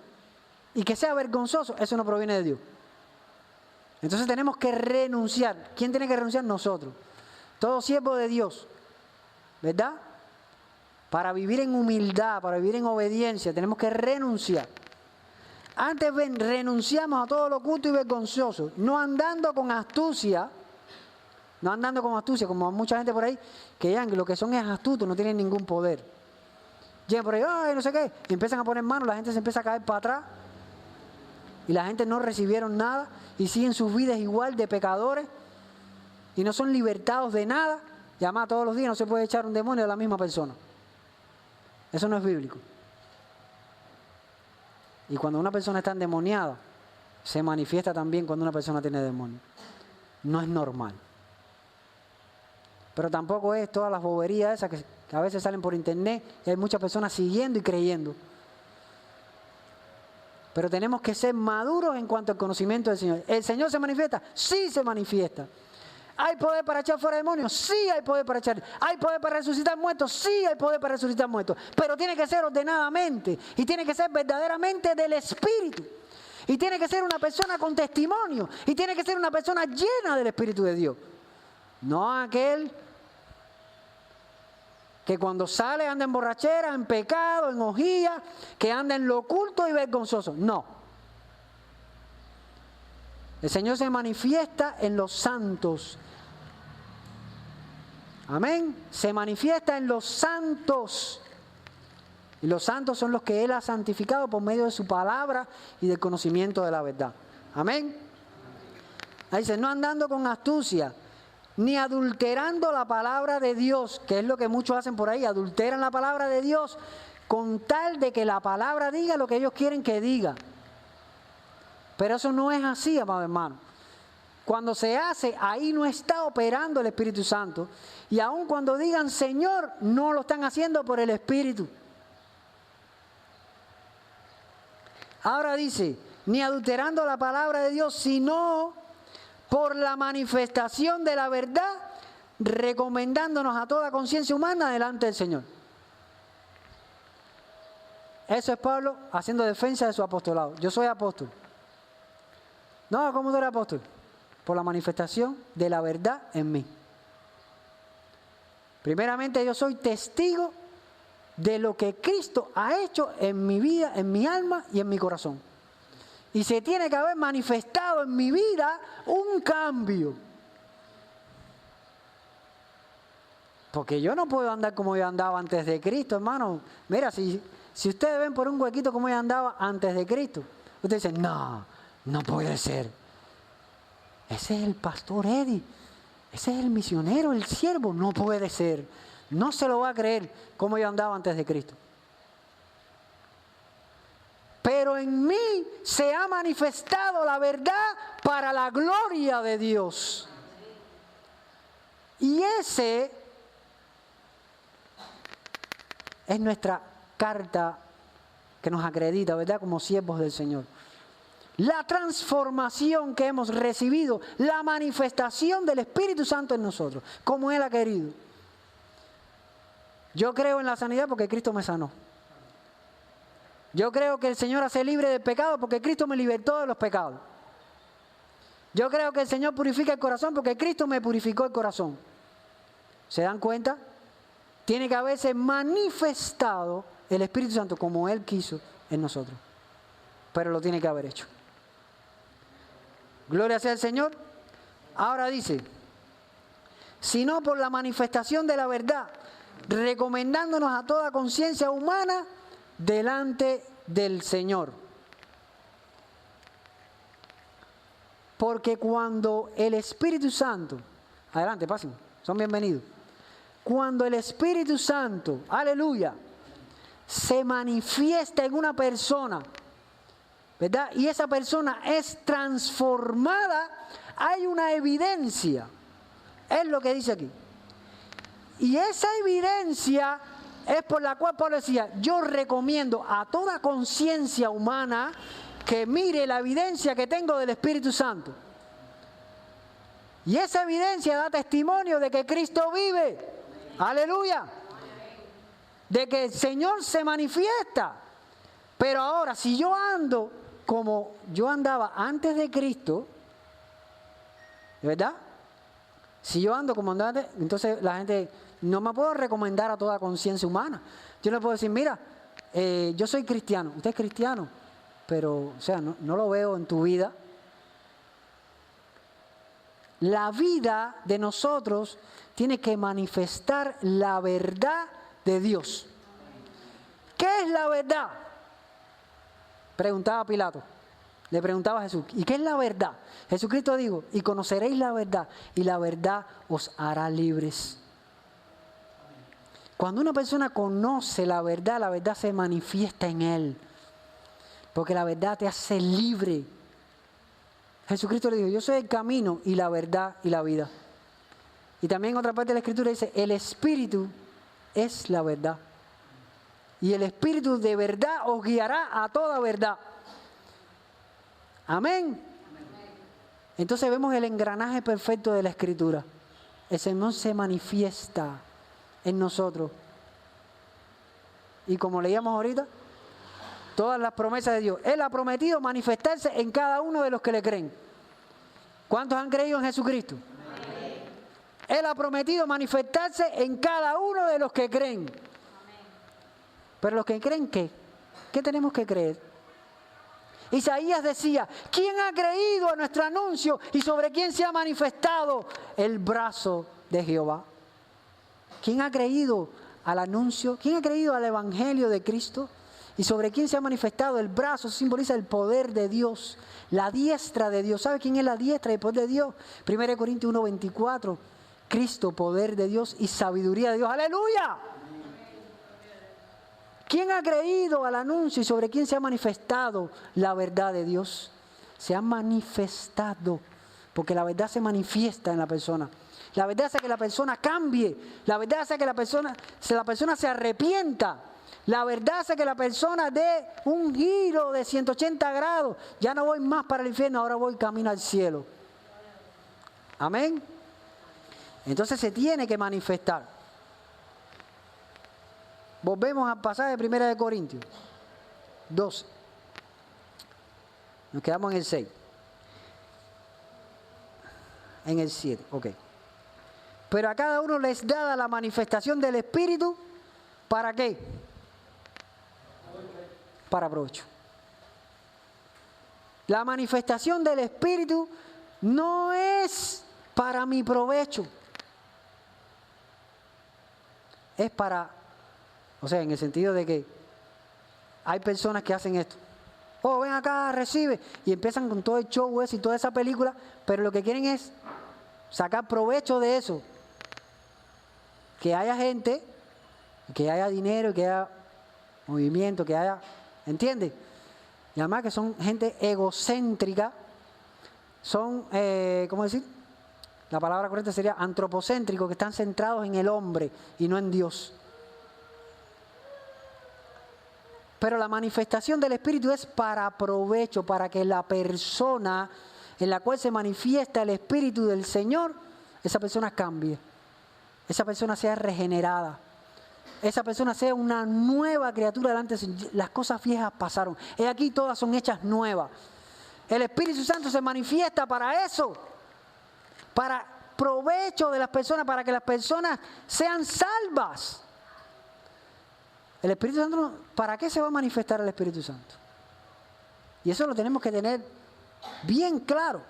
y que sea vergonzoso, eso no proviene de Dios. Entonces tenemos que renunciar. ¿Quién tiene que renunciar? Nosotros. Todo siervo de Dios, ¿verdad? Para vivir en humildad, para vivir en obediencia, tenemos que renunciar. Antes renunciamos a todo lo oculto y vergonzoso, no andando con astucia, como mucha gente por ahí, que ya lo que son es astutos, no tienen ningún poder. Llegan por ahí, ay, no sé qué, y empiezan a poner manos, la gente se empieza a caer para atrás, y la gente no recibieron nada, y siguen sus vidas igual de pecadores, y no son libertados de nada, y además todos los días no se puede echar un demonio a la misma persona. Eso no es bíblico. Y cuando una persona está endemoniada, se manifiesta también cuando una persona tiene demonio. No es normal. Pero tampoco es todas las boberías esas que a veces salen por internet y hay muchas personas siguiendo y creyendo. Pero tenemos que ser maduros en cuanto al conocimiento del Señor. ¿El Señor se manifiesta? Sí se manifiesta. ¿Hay poder para echar fuera demonios? Sí hay poder para echar. ¿Hay poder para resucitar muertos? Sí hay poder para resucitar muertos. Pero tiene que ser ordenadamente. Y tiene que ser verdaderamente del Espíritu. Y tiene que ser una persona con testimonio. Y tiene que ser una persona llena del Espíritu de Dios. No aquel que cuando sale anda en borrachera, en pecado, en orgía, que anda en lo oculto y vergonzoso. No. El Señor se manifiesta en los santos. Amén. Se manifiesta en los santos. Y los santos son los que Él ha santificado por medio de su palabra y del conocimiento de la verdad. Amén. Ahí dice, no andando con astucia, ni adulterando la palabra de Dios, que es lo que muchos hacen por ahí, adulteran la palabra de Dios con tal de que la palabra diga lo que ellos quieren que diga. Pero eso no es así, amado hermano. Cuando se hace, ahí no está operando el Espíritu Santo. Y aun cuando digan Señor, no lo están haciendo por el Espíritu. Ahora dice, ni adulterando la palabra de Dios, sino por la manifestación de la verdad, recomendándonos a toda conciencia humana delante del Señor. Eso es Pablo haciendo defensa de su apostolado. Yo soy apóstol. No, ¿cómo tú eres apóstol? Por la manifestación de la verdad en mí. Primeramente yo soy testigo de lo que Cristo ha hecho en mi vida, en mi alma y en mi corazón. Y se tiene que haber manifestado en mi vida un cambio. Porque yo no puedo andar como yo andaba antes de Cristo, hermano. Mira, si ustedes ven por un huequito como yo andaba antes de Cristo, ustedes dicen, no puede ser. Ese es el pastor Eddie, ese es el misionero, el siervo, no puede ser. No se lo va a creer como yo andaba antes de Cristo. Pero en mí se ha manifestado la verdad para la gloria de Dios. Y ese es nuestra carta que nos acredita, ¿verdad? Como siervos del Señor. La transformación que hemos recibido, la manifestación del Espíritu Santo en nosotros, como Él ha querido. Yo creo en la sanidad porque Cristo me sanó. Yo creo que el Señor hace libre del pecado porque Cristo me libertó de los pecados. Yo creo que el Señor purifica el corazón porque Cristo me purificó el corazón. ¿Se dan cuenta? Tiene que haberse manifestado el Espíritu Santo como Él quiso en nosotros. Pero lo tiene que haber hecho. Gloria sea al Señor. Ahora dice, sino por la manifestación de la verdad, recomendándonos a toda conciencia humana delante del Señor. Porque cuando el Espíritu Santo, adelante, pasen, son bienvenidos. Cuando el Espíritu Santo, aleluya, se manifiesta en una persona, ¿verdad? Y esa persona es transformada, hay una evidencia. Es lo que dice aquí. Y esa evidencia es por la cual Pablo decía, yo recomiendo a toda conciencia humana que mire la evidencia que tengo del Espíritu Santo. Y esa evidencia da testimonio de que Cristo vive. Aleluya. De que el Señor se manifiesta. Pero ahora, si yo ando como yo andaba antes de Cristo, ¿verdad? Si yo ando como andaba antes, entonces la gente, no me puedo recomendar a toda conciencia humana. Yo no puedo decir, mira, yo soy cristiano, usted es cristiano, pero, o sea, no lo veo en tu vida. La vida de nosotros tiene que manifestar la verdad de Dios. ¿Qué es la verdad? Preguntaba Pilato. Le preguntaba a Jesús, ¿y qué es la verdad? Jesucristo dijo, y conoceréis la verdad, y la verdad os hará libres. Cuando una persona conoce la verdad se manifiesta en él. Porque la verdad te hace libre. Jesucristo le dijo, yo soy el camino y la verdad y la vida. Y también en otra parte de la Escritura dice, el Espíritu es la verdad. Y el Espíritu de verdad os guiará a toda verdad. Amén. Entonces vemos el engranaje perfecto de la Escritura. El Señor se manifiesta en nosotros. Y como leíamos ahorita, todas las promesas de Dios. Él ha prometido manifestarse en cada uno de los que le creen. ¿Cuántos han creído en Jesucristo? Amén. Él ha prometido manifestarse en cada uno de los que creen. Amén. Pero los que creen, ¿qué? ¿Qué tenemos que creer? Isaías decía, ¿quién ha creído a nuestro anuncio y sobre quién se ha manifestado el brazo de Jehová? ¿Quién ha creído al anuncio? ¿Quién ha creído al evangelio de Cristo? ¿Y sobre quién se ha manifestado? El brazo simboliza el poder de Dios, la diestra de Dios. ¿Sabe quién es la diestra y el poder de Dios? 1 Corintios 1:24. Cristo, poder de Dios y sabiduría de Dios. ¡Aleluya! ¿Quién ha creído al anuncio y sobre quién se ha manifestado la verdad de Dios? Se ha manifestado, porque la verdad se manifiesta en la persona. La verdad hace que la persona cambie. La verdad hace que la persona se arrepienta. La verdad hace que la persona dé un giro de 180 grados. Ya no voy más para el infierno, ahora voy camino al cielo. Amén. Entonces se tiene que manifestar. Volvemos al pasaje de 1 Corintios 12. Nos quedamos en el 6. En el 7, ok. Pero a cada uno les dada la manifestación del Espíritu, ¿para qué? Para provecho. La manifestación del Espíritu no es para mi provecho. Es para, o sea, en el sentido de que hay personas que hacen esto. Oh, ven acá, recibe. Y empiezan con todo el show ese y toda esa película, pero lo que quieren es sacar provecho de eso. Que haya gente, que haya dinero, que haya movimiento, que haya, ¿entiendes? Y además que son gente egocéntrica, son, ¿cómo decir? La palabra correcta sería antropocéntricos, que están centrados en el hombre y no en Dios. Pero la manifestación del Espíritu es para provecho, para que la persona en la cual se manifiesta el Espíritu del Señor, esa persona cambie, esa persona sea regenerada, esa persona sea una nueva criatura delante de Dios. Las cosas viejas pasaron, y aquí todas son hechas nuevas. El Espíritu Santo se manifiesta para eso, para provecho de las personas, para que las personas sean salvas. El Espíritu Santo, ¿para qué se va a manifestar el Espíritu Santo? Y eso lo tenemos que tener bien claro.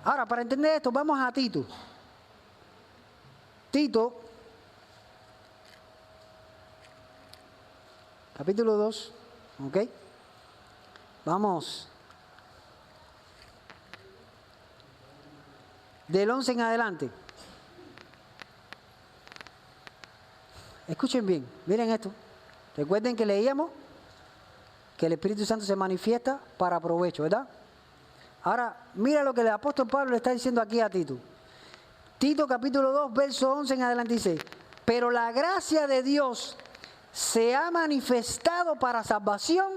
Ahora, para entender esto, vamos a Tito. Tito, capítulo 2, ¿ok? Vamos. Del 11 en adelante. Escuchen bien, miren esto. Recuerden que leíamos que el Espíritu Santo se manifiesta para provecho, ¿verdad? Ahora, mira lo que el apóstol Pablo le está diciendo aquí a Tito. Tito capítulo 2, verso 11 en adelante dice: pero la gracia de Dios se ha manifestado para salvación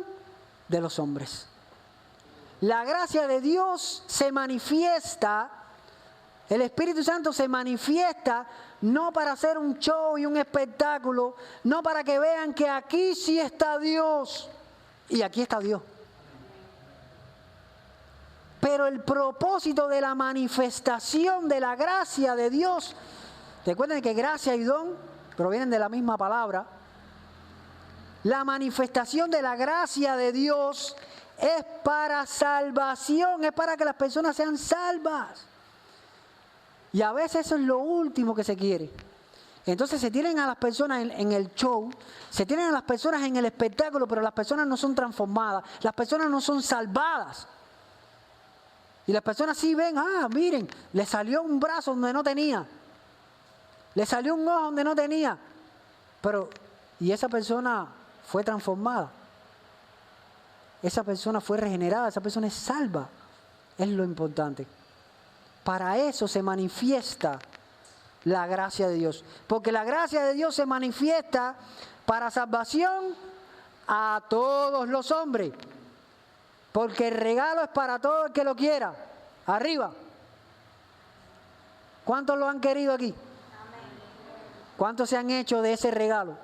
de los hombres. La gracia de Dios se manifiesta, el Espíritu Santo se manifiesta no para hacer un show y un espectáculo, no para que vean que aquí sí está Dios y aquí está Dios. Pero el propósito de la manifestación de la gracia de Dios, recuerden que gracia y don provienen de la misma palabra. La manifestación de la gracia de Dios es para salvación, es para que las personas sean salvas. Y a veces eso es lo último que se quiere. Entonces se tienen a las personas en el show, se tienen a las personas en el espectáculo, pero las personas no son transformadas, las personas no son salvadas. Y las personas sí ven, miren, le salió un brazo donde no tenía, le salió un ojo donde no tenía, pero, y esa persona fue transformada, esa persona fue regenerada, esa persona es salva, es lo importante. Para eso se manifiesta la gracia de Dios, porque la gracia de Dios se manifiesta para salvación a todos los hombres, porque el regalo es para todo el que lo quiera. Arriba. ¿Cuántos lo han querido aquí? ¿Cuántos se han hecho de ese regalo?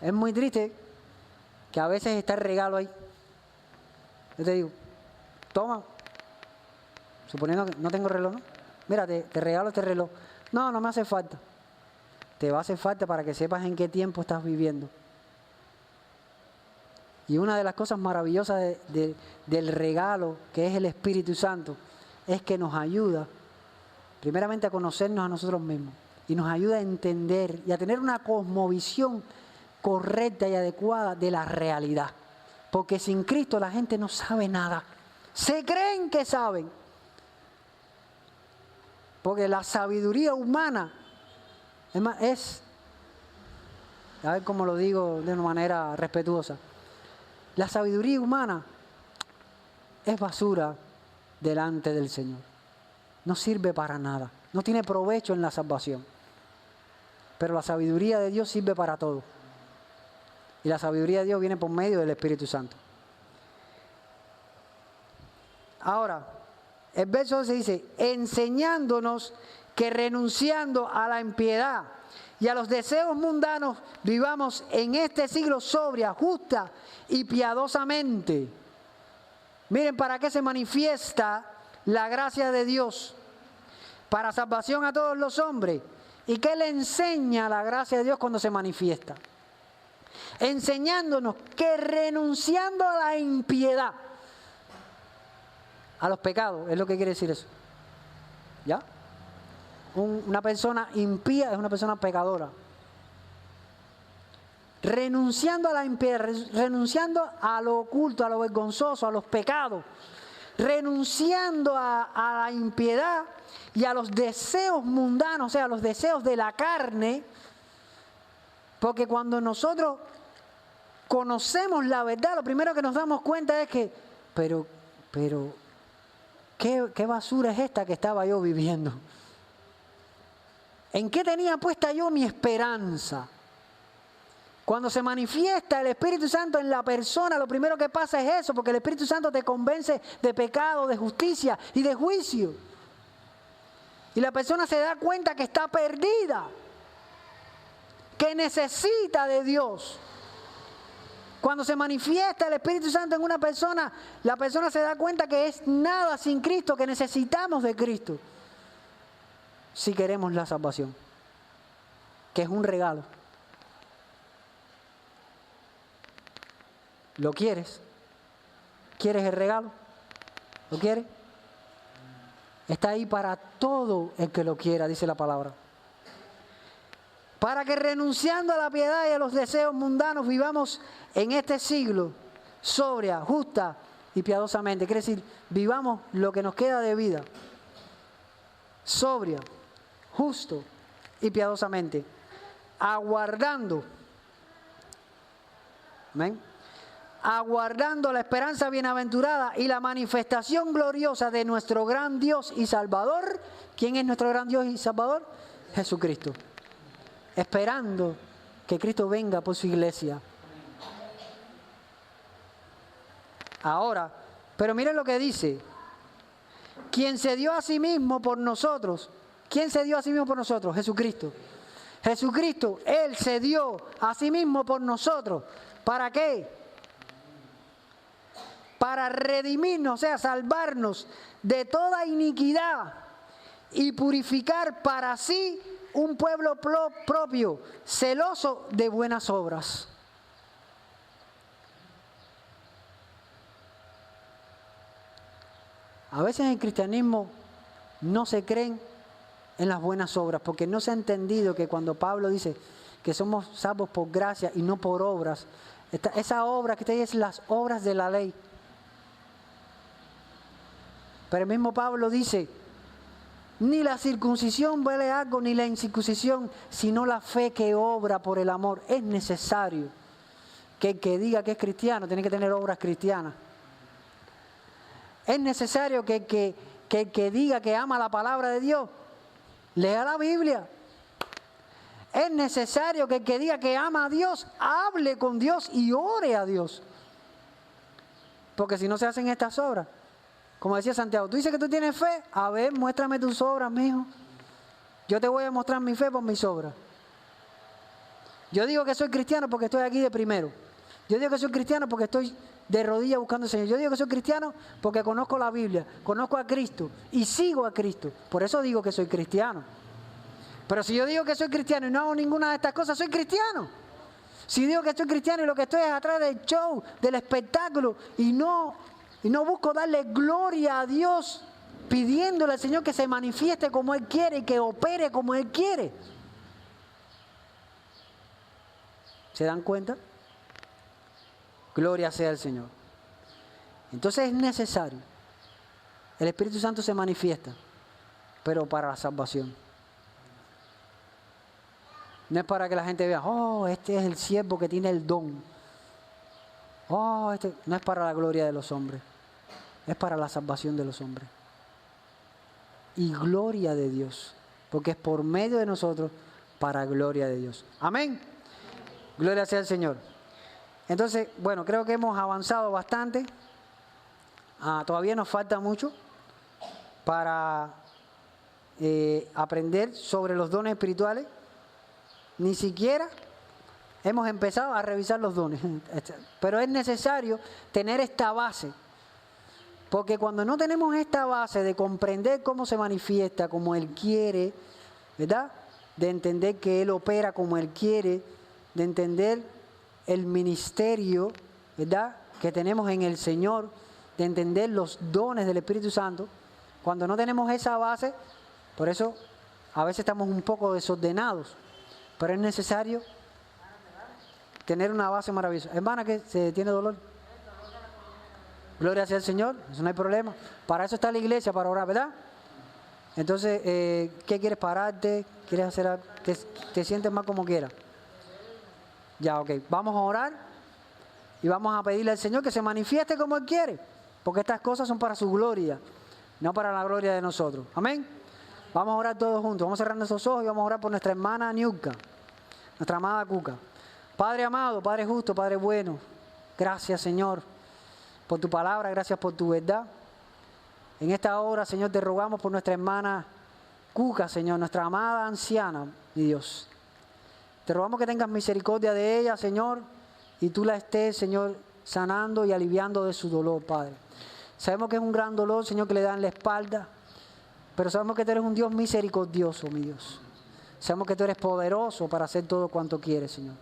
Es muy triste que a veces está el regalo ahí. Yo te digo, toma, suponiendo que no tengo reloj, ¿no? Mira, te regalo este reloj. No, no me hace falta. Te va a hacer falta para que sepas en qué tiempo estás viviendo. Y una de las cosas maravillosas del regalo, que es el Espíritu Santo, es que nos ayuda primeramente a conocernos a nosotros mismos y nos ayuda a entender y a tener una cosmovisión correcta y adecuada de la realidad. Porque sin Cristo la gente no sabe nada. Se creen que saben. Porque la sabiduría humana es, a ver cómo lo digo de una manera respetuosa, la sabiduría humana es basura delante del Señor. No sirve para nada. No tiene provecho en la salvación. Pero la sabiduría de Dios sirve para todo. Y la sabiduría de Dios viene por medio del Espíritu Santo. Ahora, el verso 12 dice, enseñándonos que renunciando a la impiedad y a los deseos mundanos, vivamos en este siglo sobria, justa y piadosamente. Miren, ¿para qué se manifiesta la gracia de Dios? Para salvación a todos los hombres. ¿Y qué le enseña la gracia de Dios cuando se manifiesta? Enseñándonos que renunciando a la impiedad, a los pecados, es lo que quiere decir eso. ¿Ya? Una persona impía es una persona pecadora. Renunciando a la impiedad, renunciando a lo oculto, a lo vergonzoso, a los pecados, renunciando a la impiedad y a los deseos mundanos, o sea, a los deseos de la carne, porque cuando nosotros conocemos la verdad, lo primero que nos damos cuenta es que, pero, ¿qué basura es esta que estaba yo viviendo? ¿En qué tenía puesta yo mi esperanza? Cuando se manifiesta el Espíritu Santo en la persona, lo primero que pasa es eso, porque el Espíritu Santo te convence de pecado, de justicia y de juicio. Y la persona se da cuenta que está perdida, que necesita de Dios. Cuando se manifiesta el Espíritu Santo en una persona, la persona se da cuenta que es nada sin Cristo, que necesitamos de Cristo si queremos la salvación, que es un regalo. ¿Lo quieres? ¿Quieres el regalo? ¿Lo quieres? Está ahí para todo el que lo quiera, dice la palabra. Para que renunciando a la piedad y a los deseos mundanos vivamos en este siglo sobria, justa y piadosamente. Quiere decir, vivamos lo que nos queda de vida. Sobria, justo y piadosamente. Aguardando. ¿Amén? Aguardando la esperanza bienaventurada y la manifestación gloriosa de nuestro gran Dios y Salvador. ¿Quién es nuestro gran Dios y Salvador? Jesucristo. Esperando que Cristo venga por su iglesia. Ahora, pero miren lo que dice. Quien se dio a sí mismo por nosotros. ¿Quién se dio a sí mismo por nosotros? Jesucristo. Jesucristo, Él se dio a sí mismo por nosotros. ¿Para qué? Para redimirnos, o sea, salvarnos de toda iniquidad y purificar para sí un pueblo propio, celoso de buenas obras. A veces en el cristianismo no se creen en las buenas obras, porque no se ha entendido que cuando Pablo dice que somos salvos por gracia y no por obras, esa obra que está ahí es las obras de la ley. Pero el mismo Pablo dice, ni la circuncisión vale algo, ni la incircuncisión, sino la fe que obra por el amor. Es necesario que el que diga que es cristiano tiene que tener obras cristianas. Es necesario que el que diga que ama la palabra de Dios, lea la Biblia. Es necesario que el que diga que ama a Dios, hable con Dios y ore a Dios. Porque si no se hacen estas obras, como decía Santiago, tú dices que tú tienes fe, a ver, muéstrame tus obras, mijo. Yo te voy a mostrar mi fe por mis obras. Yo digo que soy cristiano porque estoy aquí de primero. Yo digo que soy cristiano porque estoy de rodillas buscando al Señor. Yo digo que soy cristiano porque conozco la Biblia, conozco a Cristo y sigo a Cristo. Por eso digo que soy cristiano. Pero si yo digo que soy cristiano y no hago ninguna de estas cosas, soy cristiano. Si digo que soy cristiano y lo que estoy es atrás del show, del espectáculo y no busco darle gloria a Dios pidiéndole al Señor que se manifieste como Él quiere y que opere como Él quiere. ¿Se dan cuenta? Gloria sea al Señor. Entonces es necesario. El Espíritu Santo se manifiesta, pero para la salvación. No es para que la gente vea, oh, este es el siervo que tiene el don. Oh, este no es para la gloria de los hombres. Es para la salvación de los hombres. Y gloria de Dios. Porque es por medio de nosotros para gloria de Dios. Amén. Gloria sea al Señor. Entonces, bueno, creo que hemos avanzado bastante. Todavía nos falta mucho para aprender sobre los dones espirituales. Ni siquiera hemos empezado a revisar los dones. Pero es necesario tener esta base. Porque cuando no tenemos esta base de comprender cómo se manifiesta, como Él quiere, ¿verdad? De entender que Él opera como Él quiere, de entender el ministerio, ¿verdad?, que tenemos en el Señor, de entender los dones del Espíritu Santo. Cuando no tenemos esa base, por eso a veces estamos un poco desordenados, pero es necesario tener una base maravillosa. Hermana, ¿que se tiene dolor? Gloria sea al Señor, eso no hay problema. Para eso está la iglesia, para orar, ¿verdad? Entonces, ¿qué quieres? ¿Pararte? ¿Quieres hacer algo? ¿Te sientes más como quieras? Ya, ok. Vamos a orar y vamos a pedirle al Señor que se manifieste como Él quiere. Porque estas cosas son para su gloria, no para la gloria de nosotros. Amén. Vamos a orar todos juntos. Vamos a cerrar nuestros ojos y vamos a orar por nuestra hermana Niuka, nuestra amada Cuca. Padre amado, Padre justo, Padre bueno, gracias, Señor, por tu palabra, gracias por tu verdad. En esta hora, Señor, te rogamos por nuestra hermana Cuca, Señor, nuestra amada anciana, mi Dios. Te rogamos que tengas misericordia de ella, Señor, y tú la estés, Señor, sanando y aliviando de su dolor, Padre. Sabemos que es un gran dolor, Señor, que le da en la espalda, pero sabemos que tú eres un Dios misericordioso, mi Dios. Sabemos que tú eres poderoso para hacer todo cuanto quieres, Señor.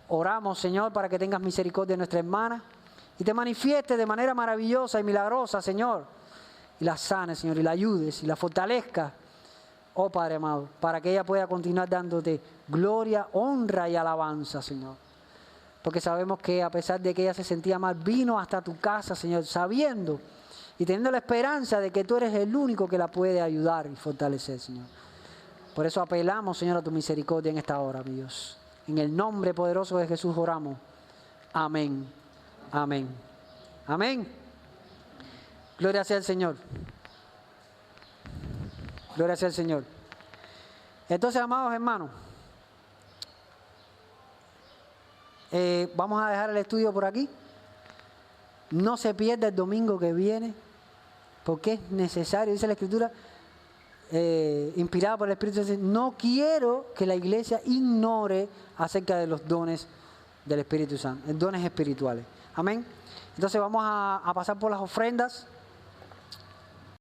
Oramos, Señor, para que tengas misericordia de nuestra hermana y te manifiestes de manera maravillosa y milagrosa, Señor, y la sanes, Señor, y la ayudes y la fortalezcas, oh Padre amado, para que ella pueda continuar dándote gloria, honra y alabanza, Señor. Porque sabemos que a pesar de que ella se sentía mal, vino hasta tu casa, Señor, sabiendo y teniendo la esperanza de que tú eres el único que la puede ayudar y fortalecer, Señor. Por eso apelamos, Señor, a tu misericordia en esta hora, mi Dios. En el nombre poderoso de Jesús oramos. Amén. Amén. Amén. Gloria sea al Señor. Gloria sea al Señor. Entonces, amados hermanos, vamos a dejar el estudio por aquí. No se pierda el domingo que viene, porque es necesario, dice la Escritura, inspirada por el Espíritu Santo. No quiero que la iglesia ignore acerca de los dones del Espíritu Santo, dones espirituales. Amén. Entonces vamos a pasar por las ofrendas.